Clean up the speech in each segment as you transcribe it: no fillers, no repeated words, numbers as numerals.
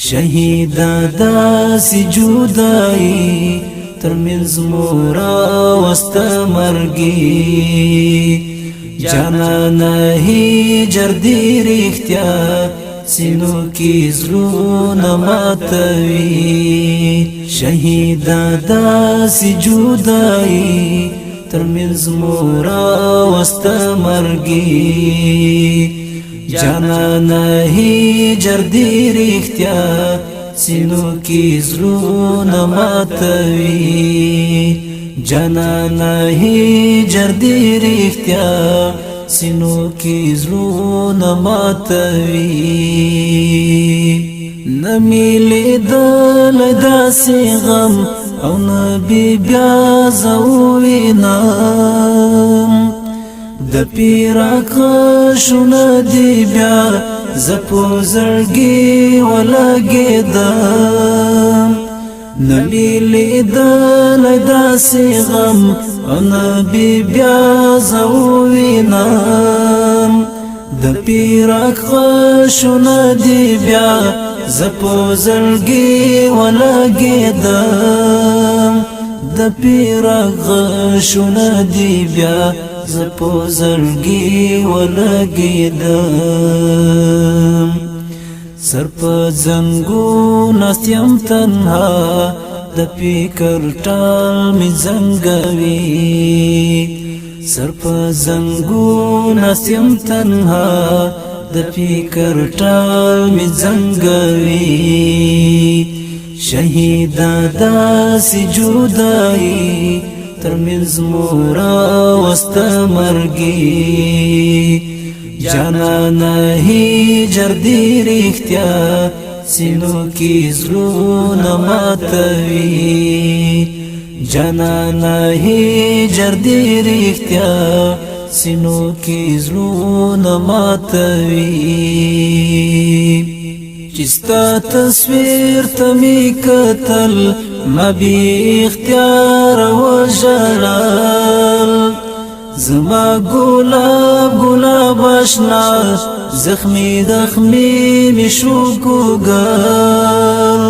شهیدا داسې جدایي ترمنځ مورا وسته مرګي جانانه هجر دې رښتیا سینو کې زړونه ماتوي شهیدا داسې جدایي ترمنځ مورا وسته مرګي جانانه هجر دې رښتیا سینو کې زړونه ماتوي جانانه هجر دې رښتیا سینو کې زړونه ماتوي نمی لیدلی داسې غم او نبی بیا زه ووینم د پیراک غشونه دې بیا زه په زړګي ولګېدم نمی لیدلی داسې غم او نبی بیا زه ووینم د پیراک غشونه دې بیا زه په زړګي ولګېدم د پیراک غشونه دې بیا زه په زړګي ولګېدم سر په زنګو ناست یم تنها د فکر ټال مې زنګوي سر په زنګو ناست یم تنها د فکر ټال مې زنګوي شهیدا داسې جدایي ترمنځ مورا وسته مرګي جانانه هجر دې رښتیا سینو کې زړونه ماتوي جانانه هجر دې رښتیا سینو کې زړونه ماتوي چې ستا تصویر ته مې کتل ما بی اختیار وژړل زما ګلاب ګلاب اشنا زخمی زخمی می شو ګوګل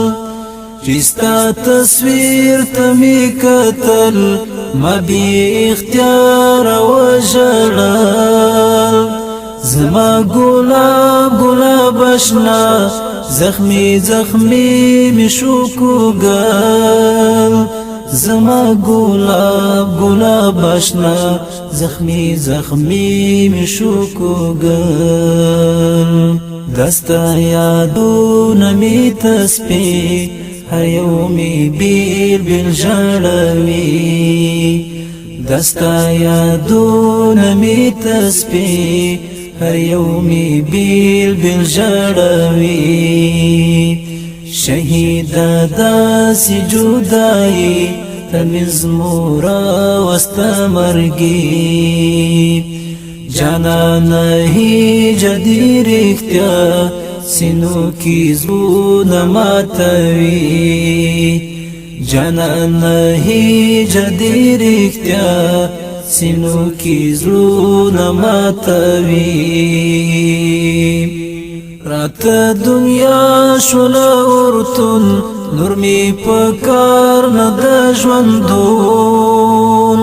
چې ستا تصویر ته مې کتل ما بی اختیار وژړل زما ګلاب ګلاب اشنا زخمی زخمی می شو ګوګل زما ګلاب ګلاب اشنا زخمی زخمی می شو ګوګل دستا یادونه می تسبیح هر یو می بیل بیل ژړوي دستا یادونه می تسبیح هر یو می بیل بیل ژړوي شهیدا داسې جدایي ترمنځ مورا وسته مرګي جانانه هجر دې رښتیا سینو کې زړونه ماتوي جانانه هجر دې رښتیا سینو کې زړونه ماتوي راته دنیا شوله ورتون نور می پکار نه د ژوندون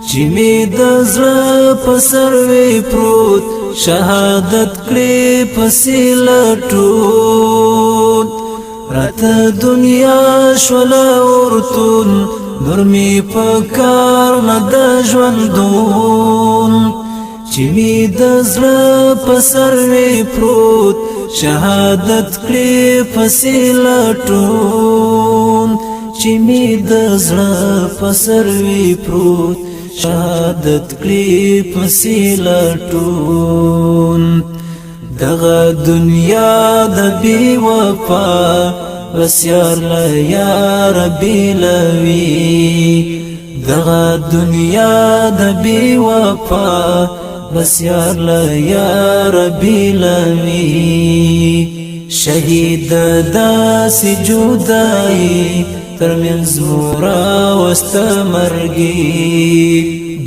چې می د زړه په سر وی پروت شهادت کړې پسې لټون راته دنیا شوله ورتون نور می پکار نه د ژوندون چې می د زړه په سر وی پروت شهادت کړې پسې لټون چې می د زړه په سر وی پروت شهادت کړې پسې لټون دغه دنیا د بی وفا بس یار له یار بیلوي دغه دنیا د بی وفا بس یار له یار بیلوي شهیدا داسې جدایي ترمنځ مورا وسته مرګي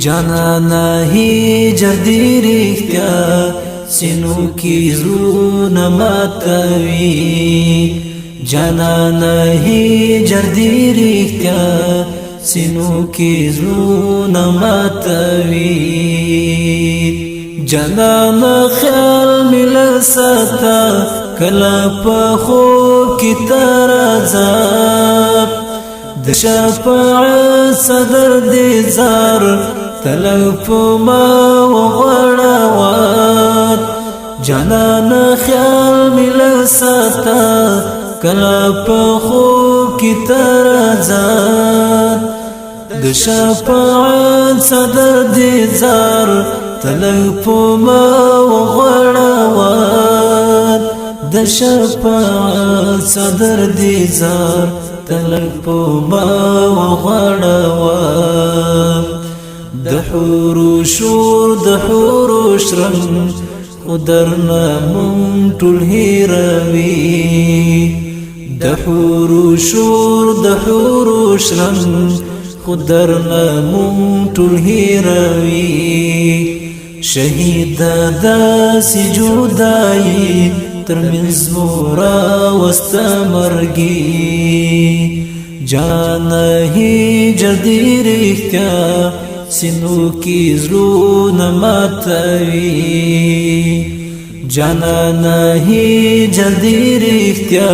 جانانه هجر دې رښتیا سینو کې زړونه ماتوي جانانا هجر دی رښتیا سینو کې زړونه ماتوي جانانا خیال مل ساته کله په خوب کې تر عذاب د شفاعت صدر دې زار طلب ما وغړاوات جانانا خیال مل ساته کله په خوب کې تر عذاب د شفاعت صدر دې زار طلب ما وغړاوات د شفاعت صدر دې زار طلب ما وغړاوات د حور شور د حور شرم خدرنا مون ټول هیروي د حور شور د حور شرم خدرنا مون ټول هیروي شهید داسې جدایي ترمنځ مورا واستمرګي جانا هجر دی رښتیا سینو کې زړونه ماتوي جانانا هجر دی رښتیا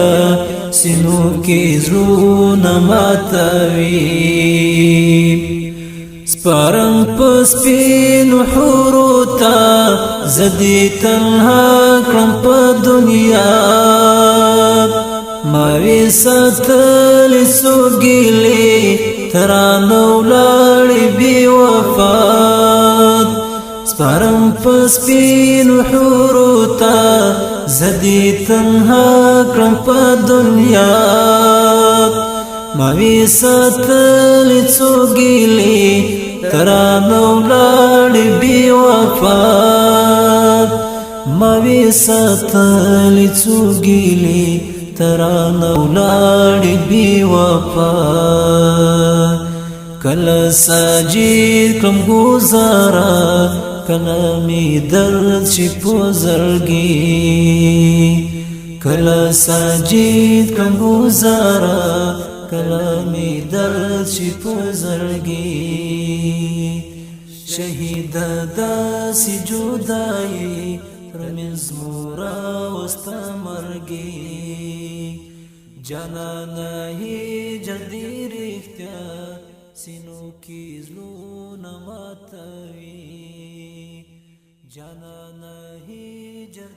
سینو کې زړونه ماتوي سپارم په سپینو حورو ته زدي تنها کړم په دنیا ما وی ساتلې سوګلې ترانو لاړې بي وفات سپارم په سپینو حورو ته زدي تنها کړم په دنیا ما وی ساتلې سوګلې ترانو لاړې بي وفات ما وی ساتلې سوګلې ترانو لاړې بي وفات کله ساجد کم گزارا کله می درد شي په زړګي کله ساجد کم گزارا کله می درد شي په زړګي شهید داسې جدایي ترمنځ مورا واستمرګي جانانا هجر دی رښتیا سینو کې زړونه ماتوي جانانا هجر